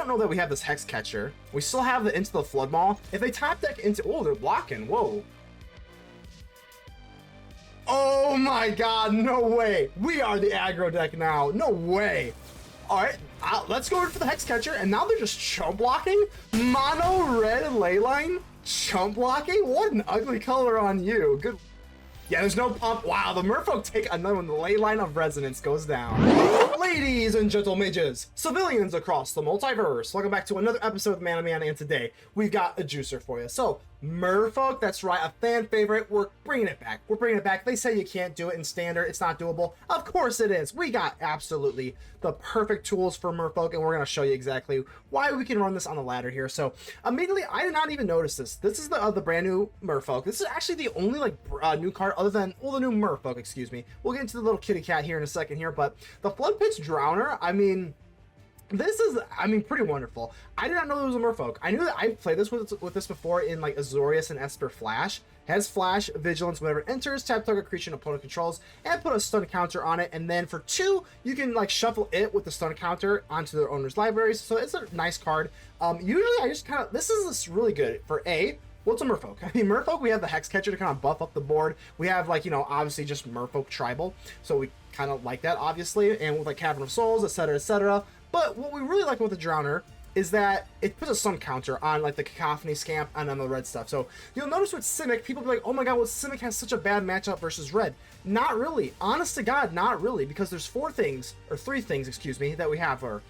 know that we have this Hexcatcher. We still have the Into the Flood Maw. If they top deck into... Oh, they're blocking. Whoa. Oh my god, no way. We are the aggro deck now. No way. All right, let's go in for the Hexcatcher, and now they're just chump blocking? Mono red leyline? Chump blocking? What an ugly color on you. Good. Yeah, there's no pump. Wow, the Merfolk take another one. The Leyline of Resonance goes down. Ladies and gentle mages, civilians across the multiverse, welcome back to another episode of Man to Man, and today we've got a juicer for you. So, Merfolk, that's right, a fan favorite. We're bringing it back. We're bringing it back. They say you can't do it in standard. It's not doable. Of course it is. We got absolutely the perfect tools for Merfolk, and we're going to show you exactly why we can run this on the ladder here. So, immediately, I did not even notice this. This is the brand new Merfolk. This is actually the only new card other than, well, the new Merfolk, excuse me. We'll get into the little kitty cat here in a second here, but the Floodpits Drowner, I mean... This is, pretty wonderful. I did not know there was a Merfolk. I knew that I played this with this before in like Azorius and Esper Flash. Has Flash, Vigilance whenever it enters, tap target creature an opponent controls, and put a stun counter on it. And then for 2, you can like shuffle it with the stun counter onto their owner's libraries. So it's a nice card. Usually I just kind of, this is really good for well, it's a Merfolk. I mean, Merfolk, we have the Hexcatcher to kind of buff up the board. We have, like, you know, obviously just Merfolk Tribal. So we kind of like that, obviously. And with, like, Cavern of Souls, etc., etc. But what we really like with the Drowner is that it puts a stun counter on, like, the Cacophony Scamp and on the red stuff. So you'll notice with Simic, people be like, oh my god, well, Simic has such a bad matchup versus red. Not really. Honest to God, not really. Because there's 3 things, excuse me, that we have are...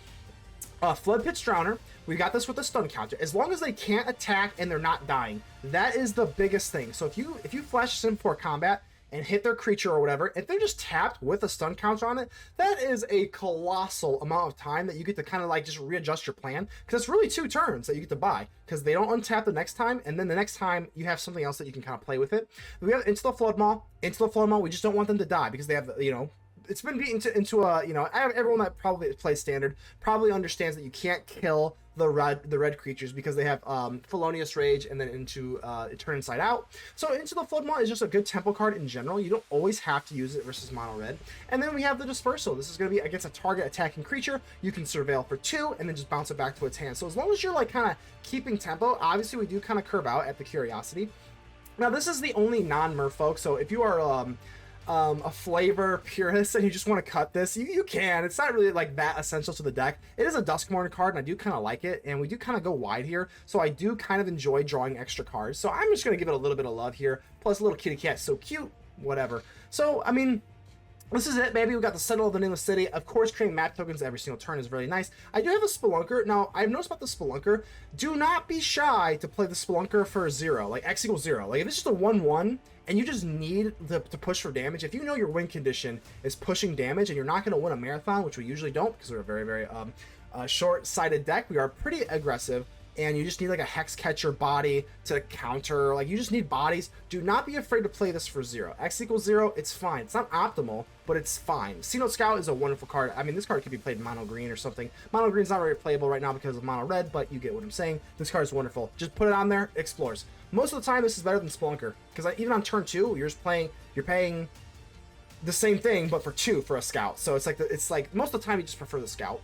Floodpits Drowner, we got this with the stun counter. As long as they can't attack and they're not dying, that is the biggest thing. So if you flash them for combat and hit their creature or whatever, if they're just tapped with a stun counter on it, that is a colossal amount of time that you get to kind of like just readjust your plan, because it's really 2 turns that you get to buy, because they don't untap the next time, and then the next time you have something else that you can kind of play with it. We have Into the Flood Maw. Into the Flood Maw, we just don't want them to die because they have, you know, it's been beaten into a, you know, everyone that probably plays standard probably understands that you can't kill the red creatures because they have Felonious Rage and then Turn Inside Out. So Into the Flood Maw is just a good tempo card in general. You don't always have to use it versus mono red. And then we have the Dispersal. This is going to be against a target attacking creature. You can Surveil for 2 and then just bounce it back to its hand. So as long as you're like kind of keeping tempo, obviously we do kind of curve out at the Curiosity. Now this is the only non-Merfolk, so if you are a flavor purist and you just want to cut this, you can. It's not really like that essential to the deck. It is a Duskmourn card and I do kind of like it, and we do kind of go wide here, so I do kind of enjoy drawing extra cards. So I'm just going to give it a little bit of love here, plus a little kitty cat, so cute, whatever. So I mean, this is it, baby. We got the Sentinel of the Nameless City. Of course, creating map tokens every single turn is really nice. I do have a Spelunker. Now, I've noticed about the Spelunker, do not be shy to play the Spelunker for 0, like X equals 0. Like if it's just a 1/1 and you just need to push for damage, if you know your win condition is pushing damage and you're not going to win a marathon, which we usually don't because we're a very, very short-sighted deck, we are pretty aggressive, and you just need like a Hexcatcher body to counter, like you just need bodies. Do not be afraid to play this for 0. X equals 0, it's fine. It's not optimal, but it's fine. Cenote Scout is a wonderful card. I mean, this card could be played mono green or something. Mono green's not very playable right now because of mono red, but you get what I'm saying. This card is wonderful. Just put it on there, explores. Most of the time, this is better than Spelunker, because even on turn 2, you're paying the same thing, but for 2 for a Scout. So it's like most of the time you just prefer the Scout.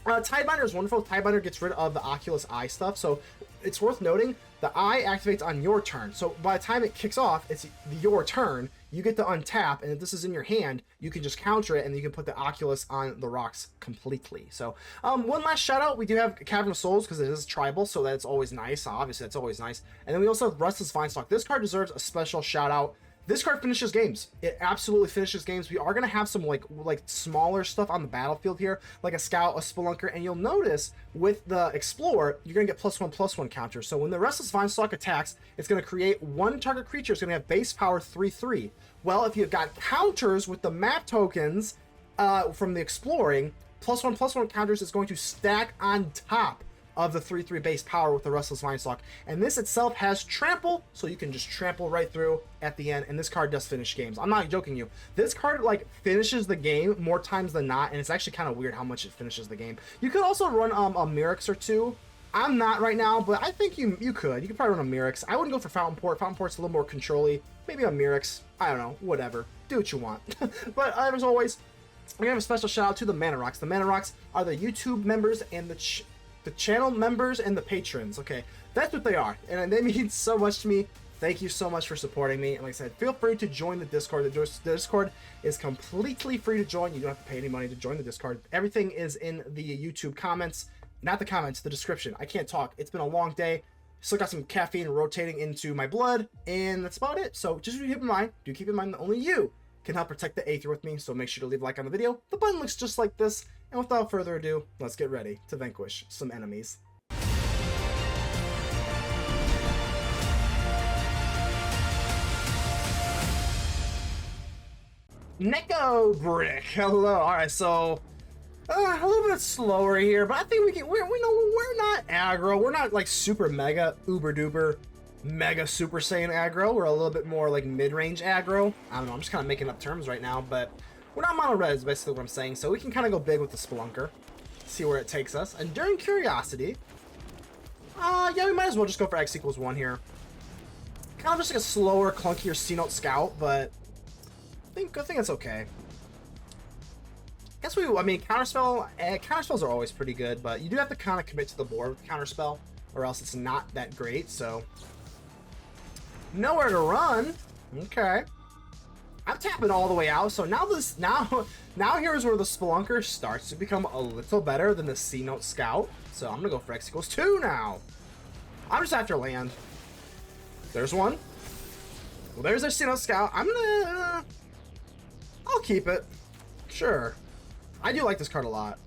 Tidebinder is wonderful. Tidebinder gets rid of the Oculus Eye stuff, so it's worth noting the Eye activates on your turn. So by the time it kicks off, it's your turn. You get to untap, and if this is in your hand, you can just counter it, and you can put the Oculus on the rocks completely. So one last shout out, we do have Cavern of Souls because it is tribal, so that's always nice. Obviously, that's always nice. And then we also have Restless Vinestalk. This card deserves a special shout out. This card finishes games. It absolutely finishes games. We are going to have some like smaller stuff on the battlefield here, like a Scout, a Spelunker, and you'll notice with the Explore, you're going to get +1/+1 counter. So when the Restless Vinestalk attacks, it's going to create 1 target creature. It's going to have base power 3/3. Well, if you've got counters with the map tokens from the Exploring, +1/+1 counters is going to stack on top of the 3/3 base power with the Restless Vinestalk. And this itself has trample, so you can just trample right through at the end, and this card does finish games. I'm not joking you. This card like finishes the game more times than not, and it's actually kind of weird how much it finishes the game. You could also run a Mirrex or 2. I'm not right now, but I think you could. You could probably run a Mirrex. I wouldn't go for Fountain Port. Fountain Port's a little more control-y. Maybe a Mirrex. I don't know. Whatever. Do what you want. But as always, we have a special shout out to the Mana Rocks. The Mana Rocks are the YouTube members and the The channel members and the patrons. Okay, that's what they are. And they mean so much to me. Thank you so much for supporting me. And like I said, feel free to join the Discord. The Discord is completely free to join. You don't have to pay any money to join the Discord. Everything is in the YouTube comments. Not the comments, the description. I can't talk. It's been a long day. Still got some caffeine rotating into my blood. And that's about it. So just keep in mind, do keep in mind that only you can help protect the Aether with me. So make sure to leave a like on the video. The button looks just like this. And without further ado, let's get ready to vanquish some enemies. NecoBrick, hello. All right, so a little bit slower here, but I think we can. We know we're not aggro. We're not like super mega uber duper mega super saiyan aggro. We're a little bit more like mid-range aggro. I don't know. I'm just kind of making up terms right now, but we're not mono red is basically what I'm saying. So we can kind of go big with the Spelunker, see where it takes us. And during curiosity, yeah, we might as well just go for X equals 1 here. Kind of just like a slower, clunkier Cenote Scout, but I think it's okay. I mean, counterspells are always pretty good, but you do have to kind of commit to the board with counterspell, or else it's not that great. So nowhere to run. Okay, I'm tapping all the way out. So now here's where the Spelunker starts to become a little better than the Cenote Scout. So I'm gonna go for X equals 2 now. I'm just after land. There's one. Well, there's our Cenote Scout. I'll keep it. Sure. I do like this card a lot.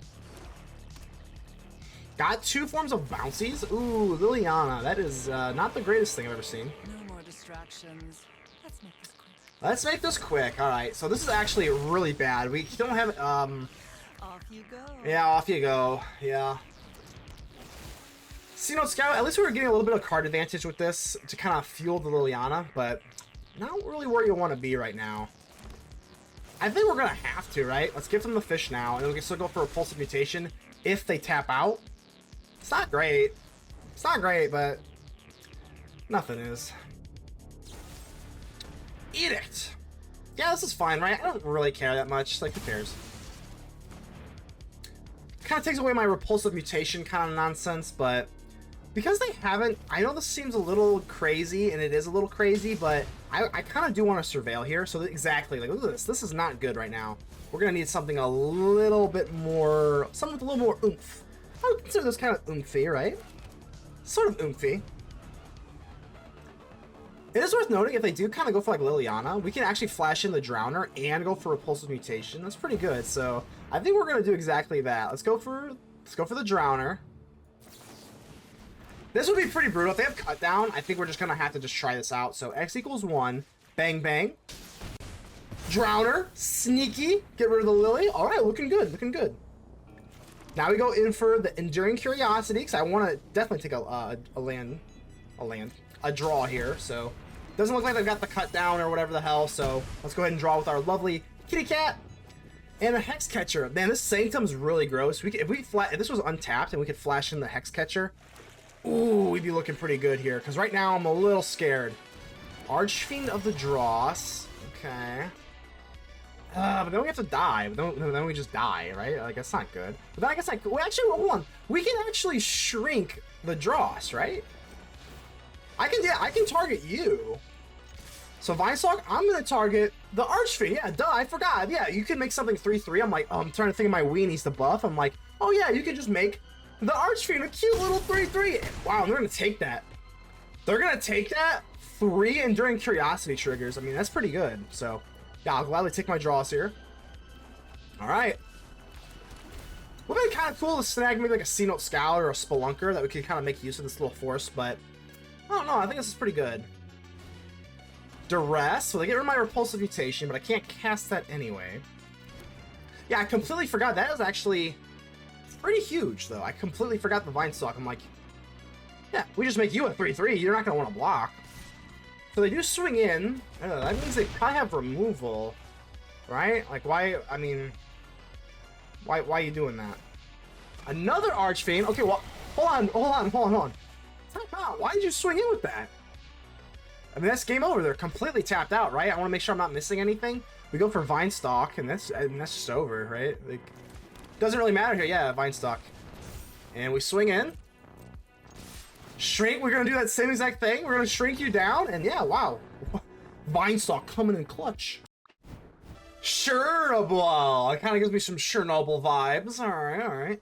Got 2 forms of bouncies. Ooh, Liliana. That is not the greatest thing I've ever seen. No more distractions. Let's make this quick. Let's make this quick. All right. So this is actually really bad. We don't have Off you go. Yeah, off you go. Yeah. Cenote Scout. At least we were getting a little bit of card advantage with this to kind of fuel the Liliana, but not really where you want to be right now. I think we're going to have to, right? Let's give them the fish now, and we can still go for Repulsive Mutation if they tap out. It's not great. It's not great, but nothing is. Edict! Yeah, this is fine, right? I don't really care that much. Like, who cares? Kind of takes away my Repulsive Mutation kind of nonsense, but because they haven't, I know this seems a little crazy, and it is a little crazy, but I kind of do want to surveil here. So exactly, like, look at this. This is not good right now. We're going to need something a little bit more, something with a little more oomph. I would consider this kind of oomphy, right? Sort of oomphy. It is worth noting, if they do kind of go for like Liliana, we can actually flash in the Drowner and go for Repulsive Mutation. That's pretty good. So I think we're going to do exactly that. Let's go for the Drowner. This would be pretty brutal. If they have cut down, I think we're just going to have to just try this out. So X equals 1. Bang, bang. Drowner. Sneaky. Get rid of the Lily. All right, looking good. Looking good. Now we go in for the Enduring Curiosity, because I want to definitely take a draw here. So doesn't look like they've got the cut down or whatever the hell. So let's go ahead and draw with our lovely kitty cat. And a Hexcatcher. Man, this Sanctum's really gross. If this was untapped and we could flash in the Hexcatcher, ooh, we'd be looking pretty good here. Because right now I'm a little scared. Archfiend of the Dross. Okay. But then we have to die. Then we just die, right? Like, that's not good. But then I guess well, actually, hold on. We can actually shrink the Dross, right? I can target you. So Vinestalk, I'm gonna target the Archfiend. Yeah, duh, I forgot. Yeah, you can make something 3/3. I'm like, I'm trying to think of my weenies to buff. I'm like, oh yeah, you can just make the Archfiend a cute little 3/3. Wow, they're gonna take that. They're gonna take that. 3 Enduring Curiosity triggers. I mean, that's pretty good. So yeah, I'll gladly take my draws here. All right. Would be kind of cool to snag maybe like a Cenote Scout or a Spelunker that we could kind of make use of this little force, but I don't know. I think this is pretty good. Duress. So they get rid of my Repulsive Mutation, but I can't cast that anyway. Yeah, I completely forgot. That is actually pretty huge, though. I completely forgot the Vinestalk. I'm like, yeah, we just make you a 3/3. You're not going to want to block. So they do swing in. That means they probably have removal, right? Like, why? I mean, why are you doing that? Another Archfiend. Okay, well, hold on. Time out. Why did you swing in with that? I mean, that's game over. They're completely tapped out, right? I want to make sure I'm not missing anything. We go for Vinestalk, and that's just over, right? Like, doesn't really matter here. Yeah, Vinestalk. And we swing in. Shrink, we're gonna do that same exact thing. We're gonna shrink you down, and yeah, wow. Vinestalk coming in clutch. Cherubael. It kind of gives me some Chernobyl vibes. Alright, alright.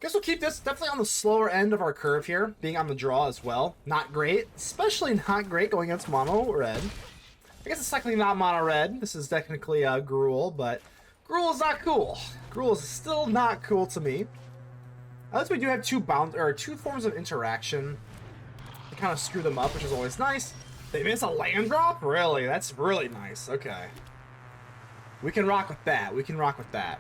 Guess we'll keep this definitely on the slower end of our curve here, being on the draw as well. Not great, especially not great going against mono red. I guess it's technically not mono red. This is technically Gruul, but Gruul is not cool. Gruul is still not cool to me. At least we do have two forms of interaction to kind of screw them up, which is always nice. They miss a land drop? Really? That's really nice. Okay. We can rock with that. We can rock with that.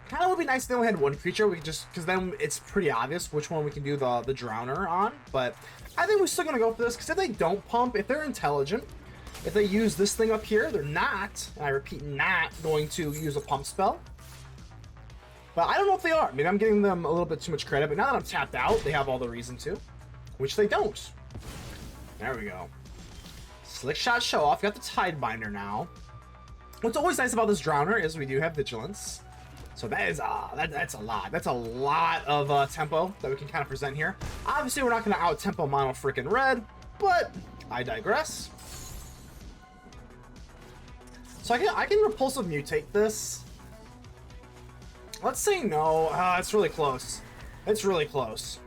Kind of would be nice if they only had one creature. We could just, because then it's pretty obvious which one we can do the Drowner on. But I think we're still going to go for this, because if they don't pump, if they're intelligent, if they use this thing up here, they're not, and I repeat, not going to use a pump spell. But I don't know if they are. Maybe I'm giving them a little bit too much credit, but now that I'm tapped out, they have all the reason to. Which they don't. There we go. Slick shot show off. Got the Tidebinder now. What's always nice about this Drowner is we do have Vigilance. So that is that's a lot. That's a lot of tempo that we can kind of present here. Obviously, we're not going to out-tempo mono freaking red, but I digress. So I can Repulsive Mutate this. Let's say no. It's really close. It's really close.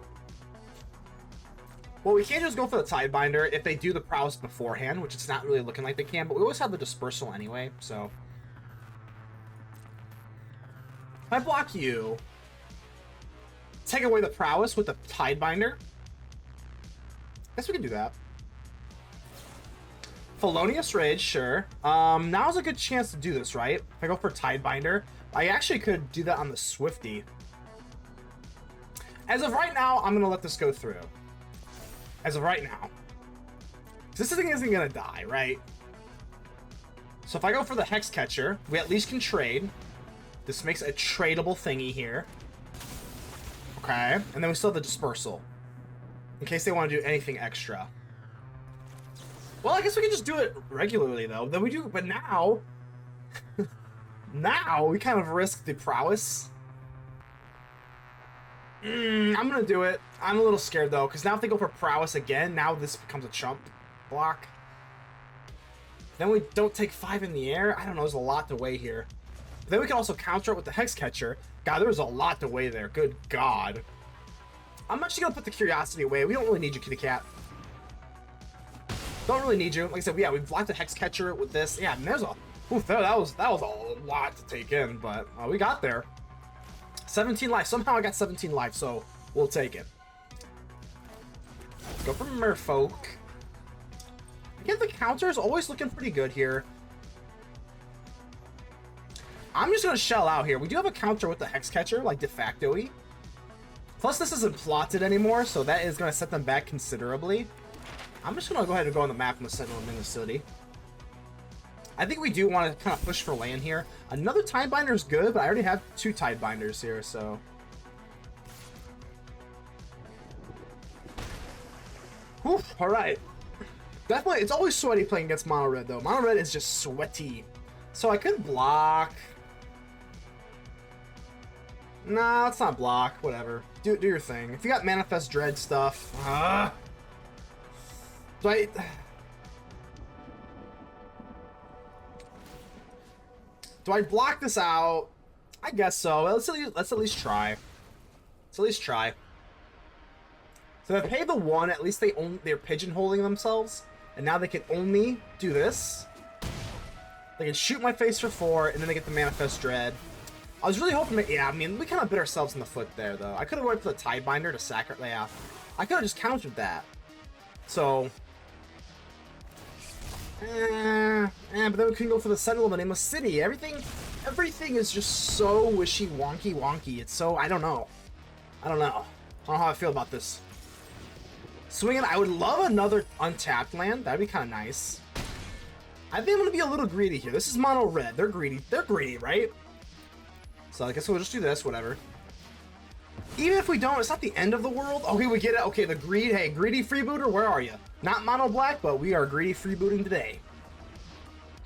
Well, we can't just go for the Tidebinder if they do the prowess beforehand, which it's not really looking like they can, but we always have the Dispersal anyway, so. If I block you, take away the prowess with the Tidebinder, guess we can do that. Felonious Rage, sure. Now's a good chance to do this, right? If I go for Tidebinder, I actually could do that on the Swifty. As of right now, I'm going to let this go through. As of right now. This thing isn't going to die, right? So if I go for the Hexcatcher, we at least can trade. This makes a tradable thingy here. Okay. And then we still have the Dispersal. In case they want to do anything extra. Well, I guess we can just do it regularly, though. Then we do, but now... now, we kind of risk the prowess. I'm gonna do it. I'm a little scared though, because now if they go for prowess again, now this becomes a chump block. Then we don't take 5 in the air. I don't know, there's a lot to weigh here. But then we can also counter it with the Hexcatcher. God, there's a lot to weigh there. Good God. I'm actually gonna put the Curiosity away. We don't really need you, kitty cat. Don't really need you. Like I said, yeah, we blocked the Hexcatcher with this. Yeah, and there's a... Oof, that was a lot to take in, but we got there. 17 life. Somehow I got 17 life, so we'll take it. Let's go for Merfolk. Again, the counter is always looking pretty good here. I'm just going to shell out here. We do have a counter with the Hexcatcher, like de facto-y. Plus, this isn't plotted anymore, so that is going to set them back considerably. I'm just going to go ahead and go on the map in the Sentinel in the city. I think we do want to kind of push for land here. Another Tidebinder is good, but I already have 2 Tidebinders here, so... Whew, alright. Definitely, it's always sweaty playing against Mono Red, though. Mono Red is just sweaty. So I could block. Nah, let's not block. Whatever. Do your thing. If you got Manifest Dread stuff... Do I block this out? I guess so. Let's at least try. Let's at least try. So if they pay the 1, at least they're pigeonholing themselves, and now they can only do this. They can shoot my face for 4, and then they get the Manifest Dread. I was really hoping that, yeah, I mean, we kind of bit ourselves in the foot there, though. I could have went for the Tidebinder to sack it. Yeah, I could have just countered that. So... but then we couldn't go for the Sentinel of the Nameless City. Everything is just so wishy-wonky. It's so, I don't know. I don't know how I feel about this. Swinging, I would love another untapped land. That'd be kind of nice. I think I'm going to be a little greedy here. This is mono red. They're greedy. They're greedy, right? So I guess we'll just do this, whatever. Even if we don't, it's not the end of the world. Okay, we get it. Okay, the greed. Hey, greedy freebooter, where are you? Not mono black, but we are greedy freebooting today.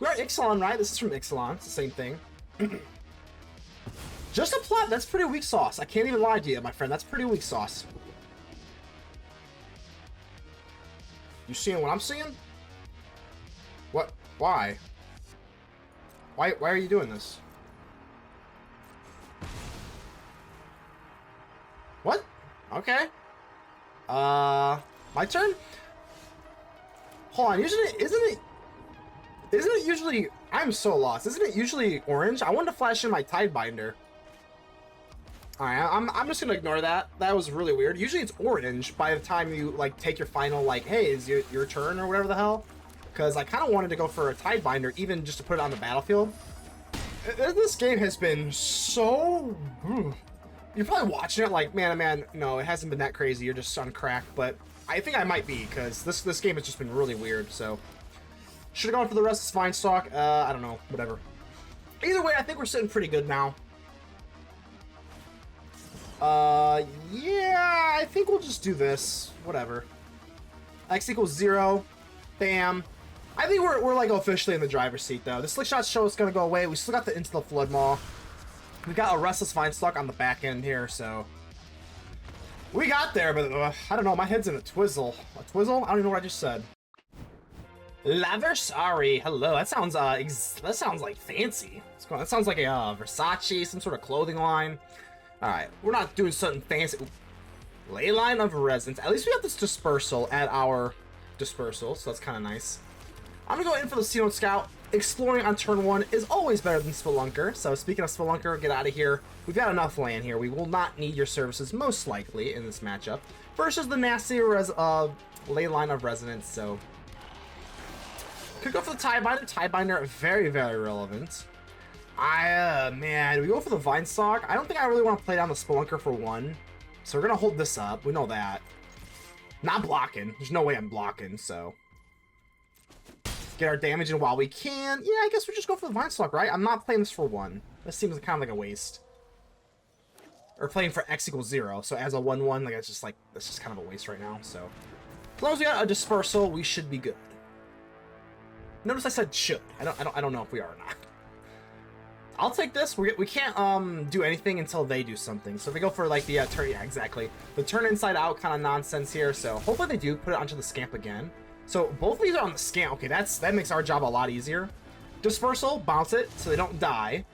We are Ixalan, right? This is from Ixalan. It's the same thing. Just a plot, that's pretty weak sauce. I can't even lie to you, my friend. That's pretty weak sauce. You seeing what I'm seeing? What? Why? Why are you doing this? What? Okay. My turn? Hold on, usually, isn't it usually, I'm so lost. Isn't it usually orange? I wanted to flash in my Tidebinder. Alright, I'm just gonna ignore that. That was really weird. Usually it's orange by the time you, like, take your final, like, hey, is your turn or whatever the hell. Because I kind of wanted to go for a Tidebinder, even just to put it on the battlefield. This game has been so... You're probably watching it like, man, no, it hasn't been that crazy. You're just on crack, but I think I might be, because this game has just been really weird, so... Should have gone for the Restless Vinestalk. I don't know, whatever. Either way, I think we're sitting pretty good now. Yeah, I think we'll just do this. Whatever. X equals 0. Bam. I think we're like officially in the driver's seat though. The slick shot show is gonna go away. We still got the Into the Flood Maw. We got a Restless Vinestalk on the back end here, so we got there. But I don't know. My head's in a twizzle. A twizzle? I don't even know what I just said. Laversari. Hello. That sounds like fancy. That sounds like a Versace, some sort of clothing line. All right, we're not doing something fancy. Leyline of Resonance. At least we got this Dispersal at our Dispersal, so that's kind of nice. I'm gonna go in for the Cenote Scout. Exploring on turn 1 is always better than Spelunker. So speaking of Spelunker, get out of here. We've got enough land here. We will not need your services most likely in this matchup. Versus the nasty Leyline of Resonance. So could go for the Tidebinder. Tidebinder very, very relevant. Man, we go for the Vinestalk. I don't think I really want to play down the Spelunker for 1. So we're gonna hold this up. We know that. Not blocking. There's no way I'm blocking, so. Get our damage in while we can. Yeah, I guess we just go for the Vinestalk, right? I'm not playing this for 1. This seems kind of like a waste. Or playing for X equals 0. So as a 1/1, like it's just kind of a waste right now. So as long as we got a Dispersal, we should be good. Notice I said should. I don't know if we are or not. I'll take this. We can't do anything until they do something. So if we go for like the turn, yeah, exactly. The turn inside out kind of nonsense here. So hopefully they do put it onto the Scamp again. So both of these are on the Scamp. Okay, that makes our job a lot easier. Dispersal, bounce it so they don't die.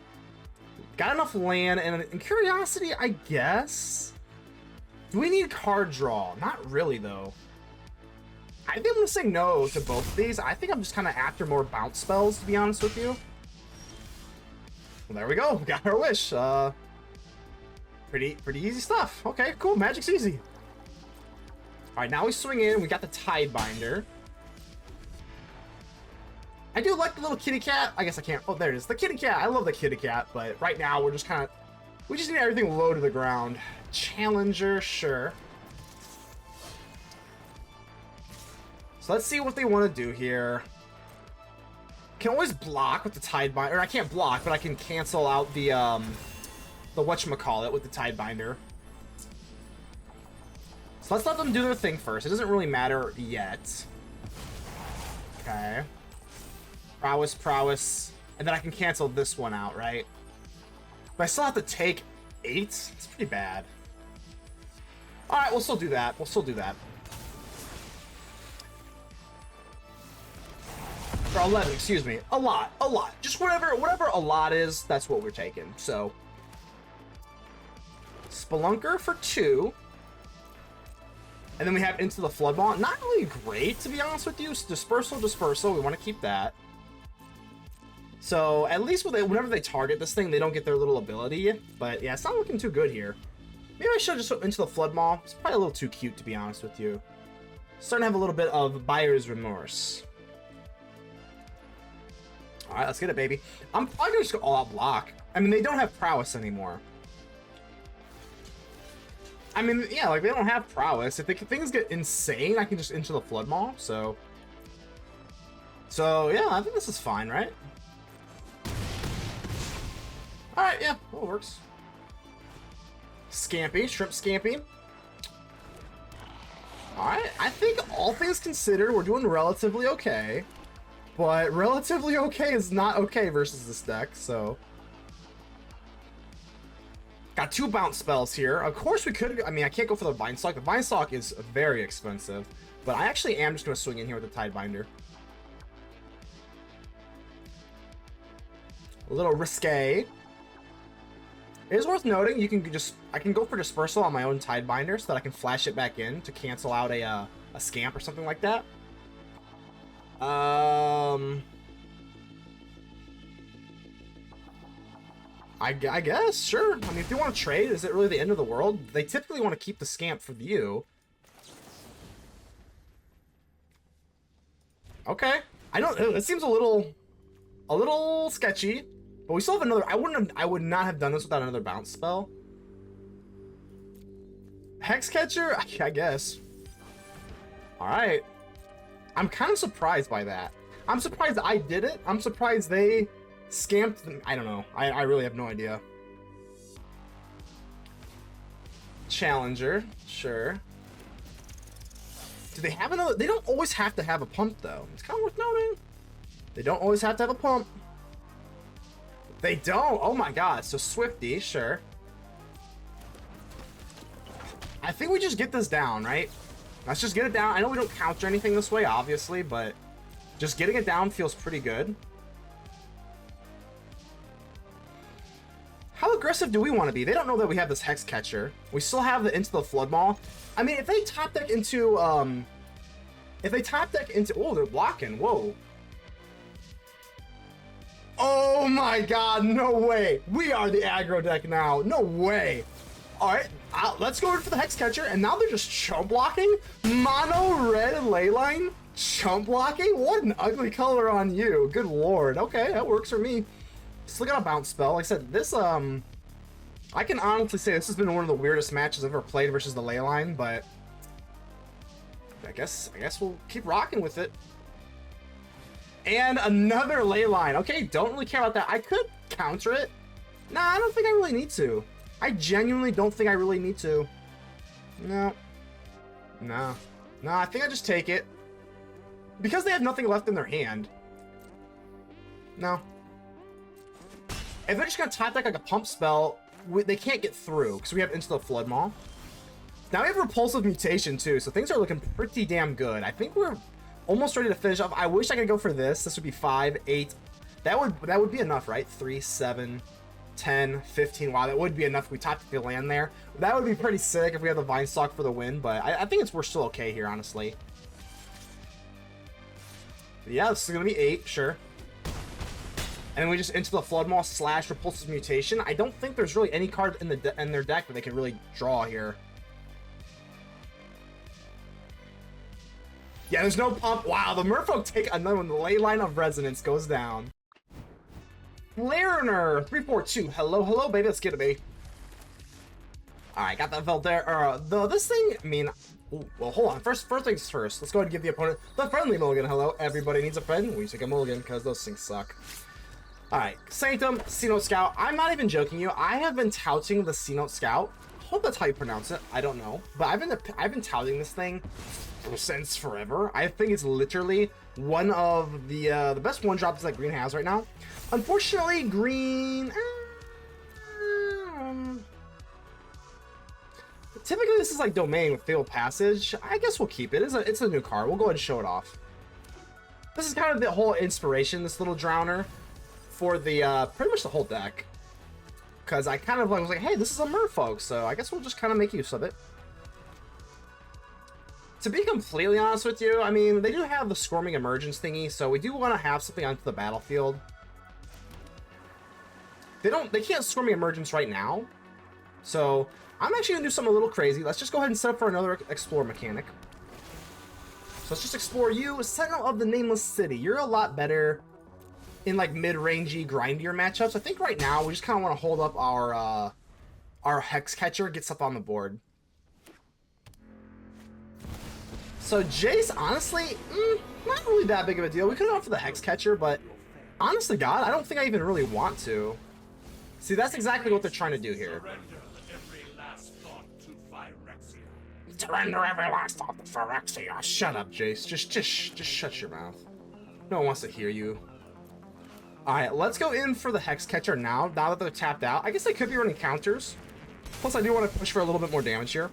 Got enough land and Curiosity, I guess. Do we need card draw? Not really though. I think I'm gonna say no to both of these. I think I'm just kind of after more bounce spells, to be honest with you. Well, there we go. We got our wish. Pretty easy stuff. Okay, cool. Magic's easy. All right, now we swing in. We got the Tidebinder. I do like the little kitty cat. I guess I can't. Oh, there it is. The kitty cat. I love the kitty cat, but right now we're just kind of. We just need everything low to the ground. Challenger, sure. So let's see what they want to do here. Can always block with the Tidebinder. Or I can't block, but I can cancel out the whatchamacallit with the Tidebinder. So let's let them do their thing first. It doesn't really matter yet. Okay. Prowess. And then I can cancel this one out, right? But I still have to take 8? It's pretty bad. Alright, we'll still do that. Or 11, excuse me. A lot. Just whatever a lot is, that's what we're taking. So, Spelunker for 2. And then we have Into the Flood Maw. Not really great, to be honest with you. Dispersal. We want to keep that. So, at least whenever they target this thing, they don't get their little ability. But, yeah, it's not looking too good here. Maybe I should have just Into the Flood Maw. It's probably a little too cute, to be honest with you. Starting to have a little bit of buyer's remorse. Alright, let's get it, baby. I'm probably going to just go all-out block. I mean, they don't have Prowess anymore. I mean, yeah, like, they don't have Prowess. If things get insane, I can just Into the Flood Maw, so... So, yeah, I think this is fine, right? Alright, yeah, well, it works. Scampy, Shrimp Scampy. Alright, I think all things considered, we're doing relatively okay. But relatively okay is not okay versus this deck, so... Got 2 bounce spells here. Of course we could, I mean, I can't go for the Vinestalk. The Vinestalk is very expensive, but I actually am just going to swing in here with the Tidebinder. A little risque. It is worth noting, you can just, I can go for Dispersal on my own Tidebinder so that I can flash it back in to cancel out a Scamp or something like that. I guess, sure. I mean, if you want to trade, is it really the end of the world? They typically want to keep the Scamp for you. Okay. I don't, it seems a little sketchy, but we still have another, I would not have done this without another bounce spell. Hexcatcher, I guess. Alright. I'm kind of surprised by that. I'm surprised I did it. I'm surprised they scamped them. I don't know. I really have no idea. Challenger, sure. Do they have another? They don't always have to have a pump, though. It's kind of worth noting. They don't always have to have a pump. They don't. Oh my god. So Swifty, sure. I think we just get this down, right? Let's just get it down. I know we don't counter anything this way, obviously, but just getting it down feels pretty good. How aggressive do we want to be? They don't know that we have this Hexcatcher. We still have the Into the Flood Maw. I mean, if they top deck into, oh, they're blocking. Whoa. Oh my god, no way. We are the aggro deck now. No way. All right, let's go in for the Hexcatcher, and now they're just chump blocking. Mono red leyline chump blocking. What an ugly color on you. Good lord. Okay, that works for me. Still got a bounce spell. Like I said, this I can honestly say this has been one of the weirdest matches I've ever played versus the leyline, but I guess we'll keep rocking with it. And another leyline. Okay, don't really care about that. I could counter it. Nah, I don't think I really need to. I genuinely don't think I really need to. No. No. No, I think I just take it. Because they have nothing left in their hand. No. If they're just going to top deck like a pump spell, they can't get through because we have Into the Flood Maw. Now we have Repulsive Mutation too, so things are looking pretty damn good. I think we're almost ready to finish off. I wish I could go for this. This would be 5, 8. That would be enough, right? 3, 7... 10, 15. Wow, that would be enough if we topped the land there. That would be pretty sick if we had the Vinestalk for the win, but I think we're still okay here, honestly. But yeah, this is going to be 8, sure. And we just Into the Flood Maw / Repulsive Mutation. I don't think there's really any card in their deck that they can really draw here. Yeah, there's no pump. Wow, the Merfolk take another one. The Leyline of Resonance goes down. Lerner 342. Hello, baby. Let's get it, baby. All right, got that felt there. This thing. I mean, ooh, well, hold on. First things first. Let's go ahead and give the opponent the friendly mulligan. Hello, everybody needs a friend. We take a mulligan because those things suck. All right, Sanctum, Cenote Scout. I'm not even joking you. I have been touting the Cenote Scout. Hope that's how you pronounce it. I don't know, but I've been touting this thing since forever. I think it's literally one of the best one drops that Green has right now. Unfortunately, Green. Typically, this is like Domain with Fatal Passage. I guess we'll keep it. It's a new card. We'll go ahead and show it off. This is kind of the whole inspiration. This little Drowner for the pretty much the whole deck. Because I kind of was like, hey, this is a Merfolk, so I guess we'll just kind of make use of it. To be completely honest with you, I mean, they do have the Squirming Emergence thingy, so we do want to have something onto the battlefield. They can't Squirming Emergence right now, so I'm actually gonna do something a little crazy. Let's just go ahead and set up for another Explore mechanic. So let's just explore you, Sentinel of the Nameless City. You're a lot better in like mid-rangey, grindier matchups. I think right now we just kind of want to hold up our Hexcatcher, get stuff on the board. So Jace, honestly, not really that big of a deal. We could have gone for the Hexcatcher, but honestly, God, I don't think I even really want to. See, that's exactly what they're trying to do here. Surrender every last thought to Phyrexia. Shut up, Jace. Just shut your mouth. No one wants to hear you. All right, let's go in for the Hexcatcher now that they're tapped out. I guess they could be running counters. Plus, I do want to push for a little bit more damage here.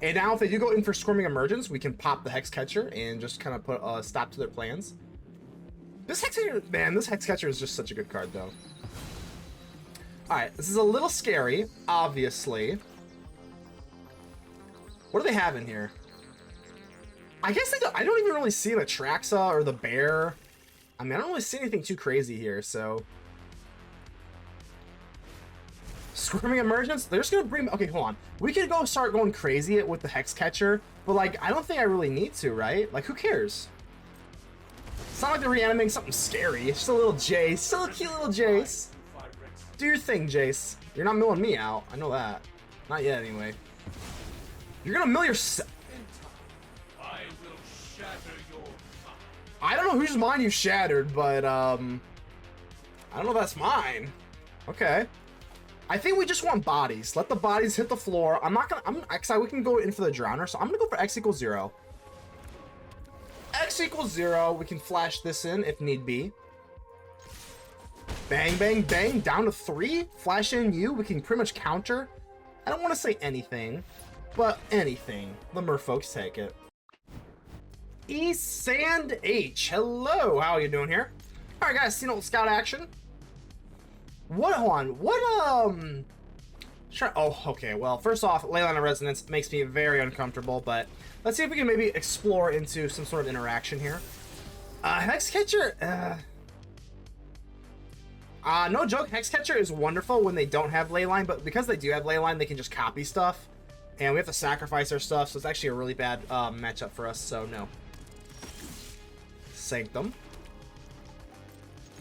And now, if they do go in for Squirming Emergence, we can pop the Hexcatcher and just kind of put a stop to their plans. This Hexcatcher, man, this Hexcatcher is just such a good card, though. Alright, this is a little scary, obviously. What do they have in here? I guess I don't even really see the Traxa or the Bear. I mean, I don't really see anything too crazy here, so... Squirming Emergence? They're just gonna bring... Okay, hold on. We could go start going crazy with the Hexcatcher, but, like, I don't think I really need to, right? Like, who cares? It's not like they're reanimating something scary. It's just a little Jace. Still a cute little Jace. Do your thing, Jace. You're not milling me out. I know that. Not yet, anyway. You're gonna mill yourself. I don't know whose mind you shattered, but, I don't know if that's mine. Okay. I think we just want bodies. Let the bodies hit the floor. I'm not gonna, we can go in for the Drowner, so I'm gonna go for X equals 0. X equals 0. We can flash this in if need be. Bang, bang, bang. Down to 3. Flash in you. We can pretty much counter. I don't want to say anything, but anything. The Merfolks take it. Esandh H. Hello. How are you doing here? All right, guys. Cenote Scout action. What? Hold on. What? Sure. Oh, okay. Well, first off, Leyline of Resonance makes me very uncomfortable, but let's see if we can maybe explore into some sort of interaction here. Hexcatcher. No joke. Hexcatcher is wonderful when they don't have Leyline, but because they do have Leyline, they can just copy stuff, and we have to sacrifice our stuff, so it's actually a really bad matchup for us. So no. Sanctum.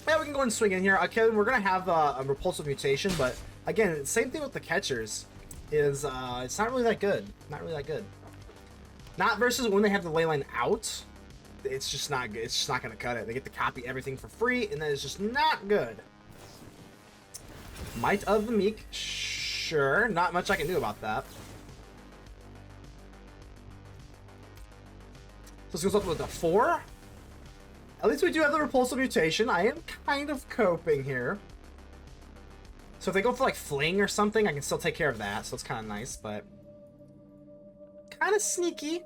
Yeah, we can go and swing in here. Okay, we're gonna have a Repulsive Mutation, but again, same thing with the catchers. Is it's not really that good. Not really that good. Not versus when they have the Leyline out. It's just not good. It's just not gonna cut it. They get to copy everything for free, and then it's just not good. Might of the Meek, sure. Not much I can do about that. So this goes up with a 4. At least we do have the Repulsive Mutation. I am kind of coping here. So if they go for like Fling or something, I can still take care of that. So it's kind of nice, but kind of sneaky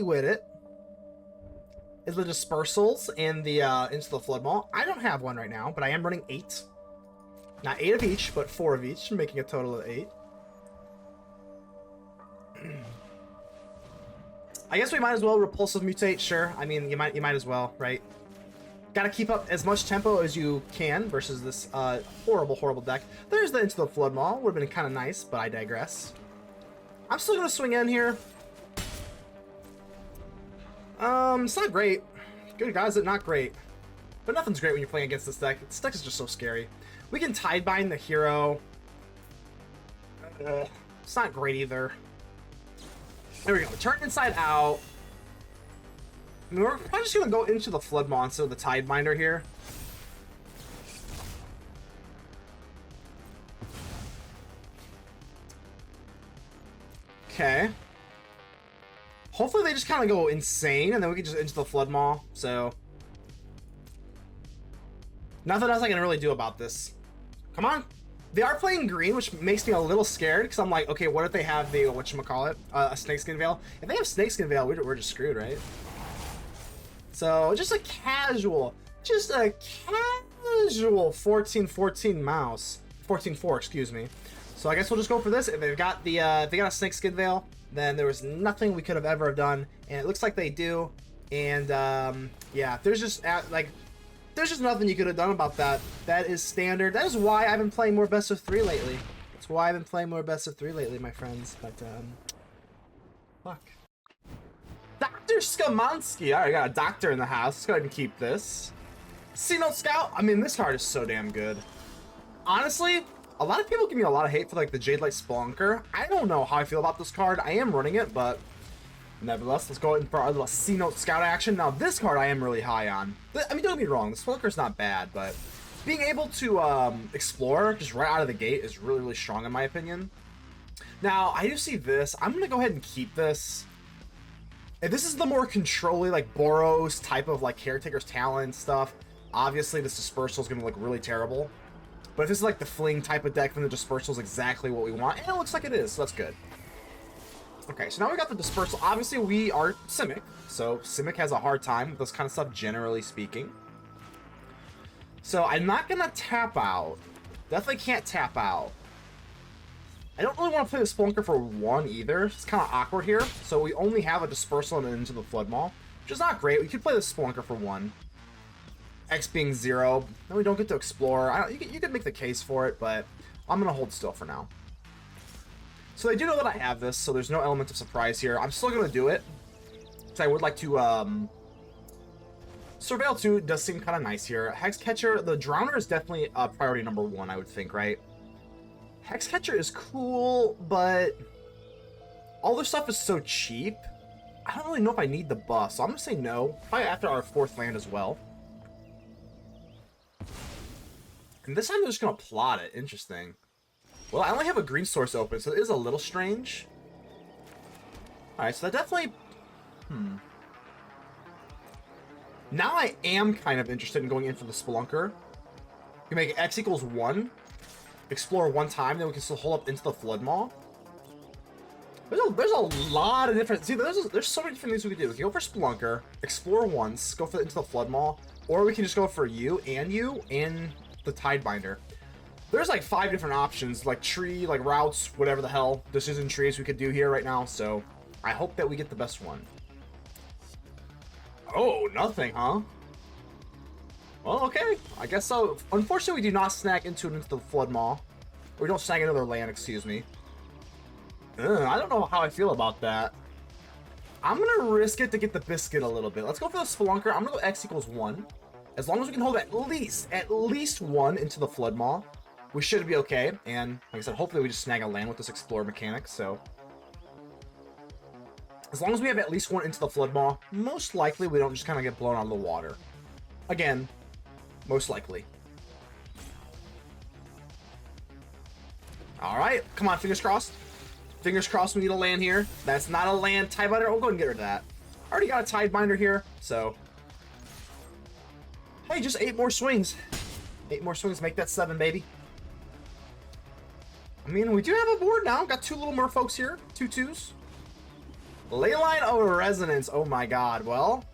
with it. Is the Dispersals and the Into the Flood Maw. I don't have one right now, but I am running 8. Not 8 of each, but 4 of each, making a total of 8. I guess we might as well Repulsive Mutate, sure. I mean, you might as well, right? Gotta keep up as much tempo as you can versus this horrible deck. There's the Into the Flood Maw. Would have been kind of nice, but I digress. I'm still gonna swing in here. It's not great. Good guys, it's not great. But nothing's great when you're playing against this deck. This deck is just so scary. We can Tidebind the hero. It's not great either. There we go. Turn inside out. I mean, we're probably just going to go into the Flood Maw instead of the Tidebinder here. Okay. Hopefully they just kind of go insane, and then we can just into the Flood Maw. So nothing else I can really do about this. Come on. They are playing green, which makes me a little scared, because I'm like, okay, what if they have the, whatchamacallit, a Snakeskin Veil? If they have Snakeskin Veil, we're just screwed, right? So, just a casual 14-14 mouse. 14-4, excuse me. So I guess we'll just go for this. If they've got the, if they got a Snakeskin Veil, then there was nothing we could have ever done, and it looks like they do. And, yeah, there's just, there's just nothing you could have done about that. That is standard. That is why I've been playing more best of 3 lately. That's why I've been playing more best of 3 lately, my friends. But, fuck. Dr. Skamansky. Alright, I got a doctor in the house. Let's go ahead and keep this. Cenote Scout. I mean, this card is so damn good. Honestly, a lot of people give me a lot of hate for, like, the Jadelight Spelunker. I don't know how I feel about this card. I am running it, but nevertheless, let's go ahead and for our little Cenote Scout action. Now, this card I am really high on. I mean, don't get me wrong, the Spelunker's not bad, but being able to explore just right out of the gate is really, really strong in my opinion. Now, I do see this. I'm going to go ahead and keep this. If this is the more controlly, like, Boros type of, like, Caretaker's Talent stuff, obviously this Dispersal is going to look really terrible. But if this is like the fling type of deck, then the Dispersal is exactly what we want. And it looks like it is, so that's good. Okay, so now we got the Dispersal. Obviously, we are Simic, so Simic has a hard time with this kind of stuff, generally speaking. So I'm not going to tap out. Definitely can't tap out. I don't really want to play the Spelunker for 1 either. It's kind of awkward here. So we only have a Dispersal and Into the Flood Maw, which is not great. We could play the Spelunker for 1. X being 0. Then we don't get to explore. You could make the case for it, but I'm going to hold still for now. So they do know that I have this, so there's no element of surprise here. I'm still going to do it. Because I would like to... Surveil 2 does seem kind of nice here. Hexcatcher, the Drowner is definitely priority number 1, I would think, right? Hexcatcher is cool, but all this stuff is so cheap. I don't really know if I need the buff, so I'm going to say no. Probably after our 4th land as well. And this time I'm just going to plot it. Interesting. Well, I only have a green source open, so it is a little strange. Alright, so that definitely... Now I am kind of interested in going in for the Spelunker. You can make X equals 1. Explore 1 time, then we can still hold up Into the Flood Maw. There's a lot of different... See, there's so many different things we could do. We can go for Spelunker, explore once, go for Into the Flood Maw, or we can just go for you and the Tidebinder. There's like 5 different options, like tree, like routes, whatever the hell decision trees we could do here right now, so I hope that we get the best one. Oh, nothing, huh? Well, okay, I guess so. Unfortunately, we do not snag into the Flood Maw. Or we don't snag another land, excuse me. I don't know how I feel about that. I'm gonna risk it to get the biscuit a little bit. Let's go for the Spelunker. I'm gonna go X equals 1. As long as we can hold at least 1 into the Flood Maw, we should be okay. And like I said, hopefully we just snag a land with this Explore mechanic, so... As long as we have at least 1 into the Flood Maw, most likely we don't just kind of get blown out of the water. Again, most likely. Alright, come on, fingers crossed. Fingers crossed we need a land here. That's not a land. Tidebinder, we'll go ahead and get rid of that. Already got a Tidebinder here, so... Hey, just 8 more swings. 8 more swings, make that 7, baby. I mean, we do have a board now. Got 2 little merfolks here. 2 2s. Leyline of Resonance. Oh my god. Well,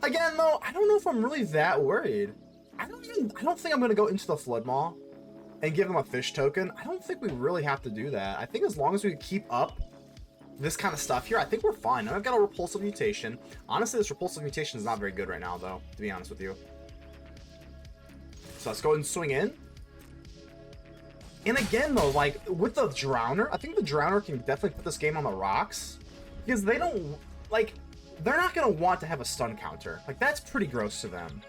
again, though, I don't know if I'm really that worried. I don't think I'm going to go into the Flood Maw and give them a fish token. I don't think we really have to do that. I think as long as we keep up this kind of stuff here, I think we're fine. Now I've got a Repulsive Mutation. Honestly, this Repulsive Mutation is not very good right now, though, to be honest with you. So let's go ahead and swing in. And again, though, like, with the Drowner, I think the Drowner can definitely put this game on the rocks. Because they don't, like, they're not going to want to have a stun counter. Like, that's pretty gross to them.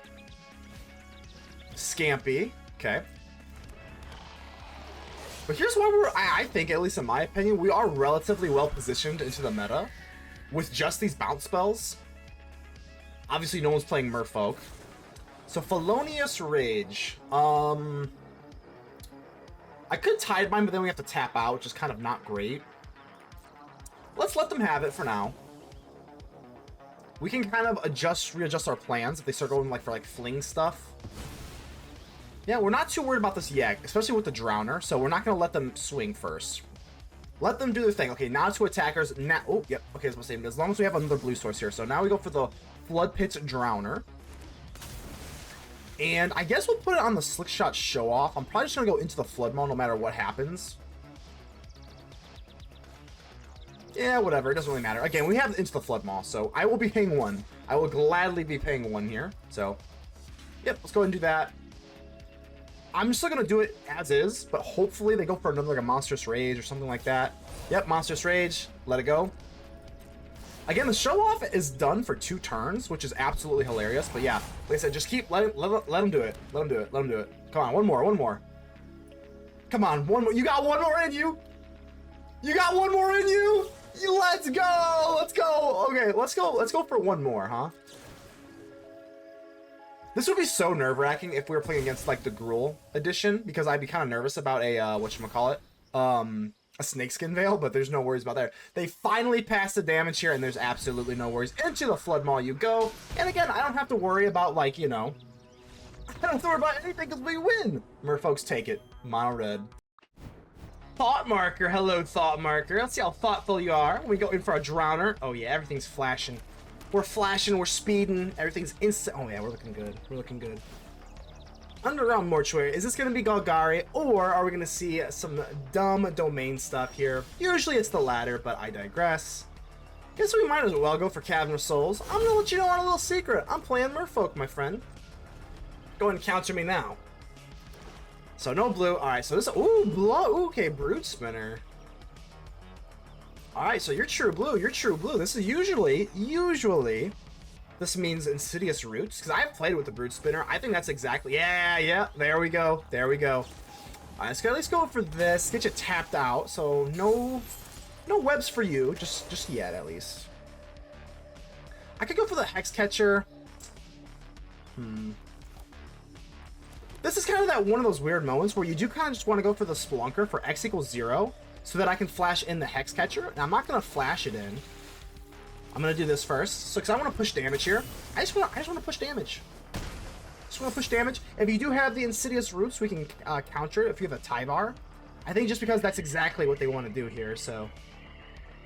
Scampy. Okay. But here's why I think, at least in my opinion, we are relatively well positioned into the meta with just these bounce spells. Obviously, no one's playing Merfolk. So, Felonious Rage. I could Tidebind, but then we have to tap out, which is kind of not great. Let's let them have it for now. We can kind of readjust our plans if they start going for fling stuff. Yeah, we're not too worried about this yet, especially with the Drowner, so we're not going to let them swing first. Let them do their thing. Okay, now 2 attackers. Now, oh, yep, okay, that's what I'm saying. As long as we have another blue source here. So now we go for the Floodpits Drowner. And I guess we'll put it on the Slick Shot Show Off. I'm probably just going to go into the Flood Maw no matter what happens. Yeah, whatever. It doesn't really matter. Again, we have Into the Flood Maw, so I will be paying 1. I will gladly be paying 1 here. So, yep, let's go ahead and do that. I'm still going to do it as is, but hopefully they go for another, like a Monstrous Rage or something like that. Yep, Monstrous Rage. Let it go. Again, the Show Off is done for 2 turns, which is absolutely hilarious. But yeah, like I said, just keep, let them do it. Let them do it. Let them do it. Come on, one more. Come on, one more. You got 1 more in you. You got 1 more in you. Let's go. Let's go. Okay, let's go for 1 more, huh? This would be so nerve-wracking if we were playing against, like, the Gruul edition, because I'd be kind of nervous about a, whatchamacallit, a Snakeskin Veil, but there's no worries about that. They finally passed the damage here, and there's absolutely no worries. Into the Flood Maw you go, and again, I don't have to worry about, like, you know, I don't have to worry about anything because we win. Merfolks take it. Mono red. ThoughtMarker. Hello, ThoughtMarker. Let's see how thoughtful you are. We go in for a Drowner. Oh yeah, everything's flashing. We're flashing, we're speeding, everything's instant. Oh yeah, we're looking good. We're looking good. Underground Mortuary. Is this going to be Golgari, or are we going to see some dumb domain stuff here? Usually it's the latter, but I digress. Guess we might as well go for Cavern of Souls. I'm going to let you know on a little secret. I'm playing Merfolk, my friend. Go ahead and counter me now. So no blue. Alright, so this... Ooh, blue. Okay, Brute Spinner. Alright, so you're true blue. You're true blue. This is usually... This means Insidious Roots, because I've played with the Brute Spinner. I think that's exactly... Yeah, there we go. There we go. Alright, let's at least go for this. Get you tapped out. So no webs for you, just yet at least. I could go for the Hexcatcher. This is kind of that one of those weird moments where you do kind of just want to go for the Spelunker for X equals 0 so that I can flash in the Hexcatcher. Now, I'm not going to flash it in. I'm going to do this first. So, because I want to push damage here. I just want to push damage. Just want to push damage. If you do have the Insidious Roots, we can counter it if you have a Tyvar. I think just because that's exactly what they want to do here, so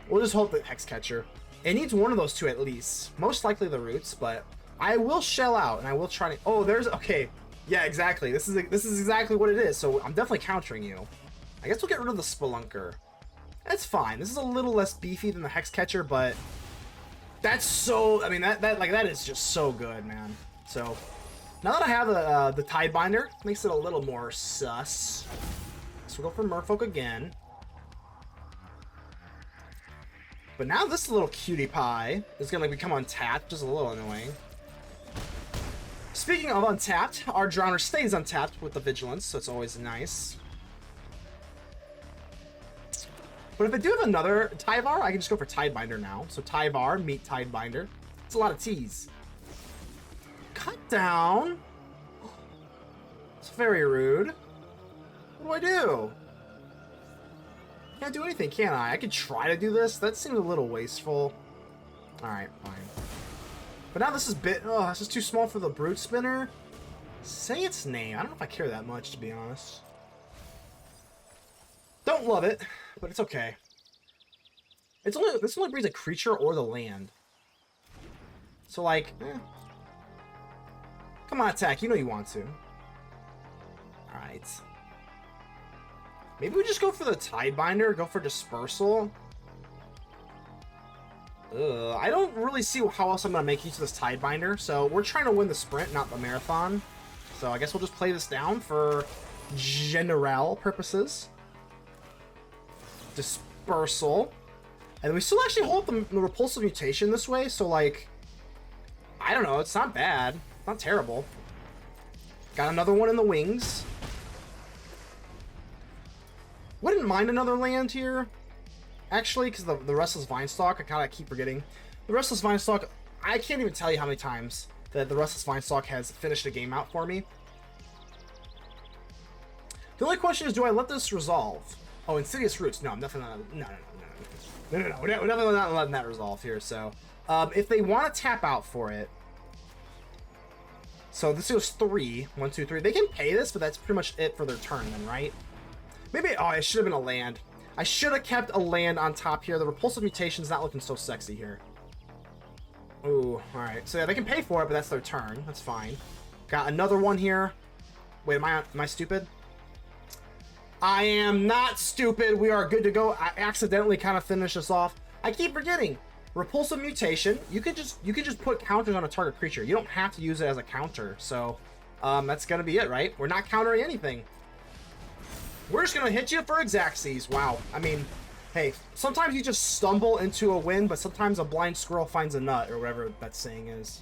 we'll just hope that Hexcatcher. It needs one of those two at least. Most likely the Roots, but I will shell out and I will try to... Oh, there's... Okay. Yeah, exactly. This is exactly what it is, so I'm definitely countering you. I guess we'll get rid of the Spelunker. That's fine. This is a little less beefy than the Hexcatcher, but that's so... I mean, that is just so good, man. So, now that I have the Tidebinder, makes it a little more sus. So we'll go for Merfolk again. But now this little cutie pie is going to become untapped, which is a little annoying. Speaking of untapped, our Drowner stays untapped with the Vigilance, so it's always nice. But if I do have another Tyvar, I can just go for Tidebinder now. So Tyvar, meet Tidebinder. It's a lot of T's. Cut down. It's very rude. What do I do? Can't do anything, can I? I could try to do this. That seems a little wasteful. Alright, fine. But now this is this is too small for the Brute Spinner. Say its name. I don't know if I care that much, to be honest. Don't love it, but it's okay. This only breeds a creature or the land. So like, come on, attack. You know you want to. Alright. Maybe we just go for the Tidebinder, go for Dispersal. I don't really see how else I'm going to make use of this Tidebinder. So we're trying to win the sprint, not the marathon. So I guess we'll just play this down for general purposes. Dispersal. And we still actually hold the Repulsive Mutation this way. So like, I don't know. It's not bad. Not terrible. Got another one in the wings. Wouldn't mind another land here. Actually, because the Restless Vinestalk, I kind of keep forgetting. The Restless Vinestalk, I can't even tell you how many times that the Restless Vinestalk has finished a game out for me. The only question is, do I let this resolve? Oh, Insidious Roots. No, I'm definitely not. No. We're definitely not letting that resolve here. So, if they want to tap out for it, so this goes 3. 1, 2, 3. They can pay this, but that's pretty much it for their turn then, right? Maybe, oh, it should have been a land. I should have kept a land on top here. The Repulsive Mutation's not looking so sexy here. Ooh, alright. So yeah, they can pay for it, but that's their turn. That's fine. Got another one here. Wait, am I stupid? I am not stupid. We are good to go. I accidentally kind of finished this off. I keep forgetting. Repulsive Mutation. You can just put counters on a target creature. You don't have to use it as a counter. So, that's gonna be it, right? We're not countering anything. We're just gonna hit you for Exactsies. Wow. I mean, hey, sometimes you just stumble into a win, but sometimes a blind squirrel finds a nut, or whatever that saying is.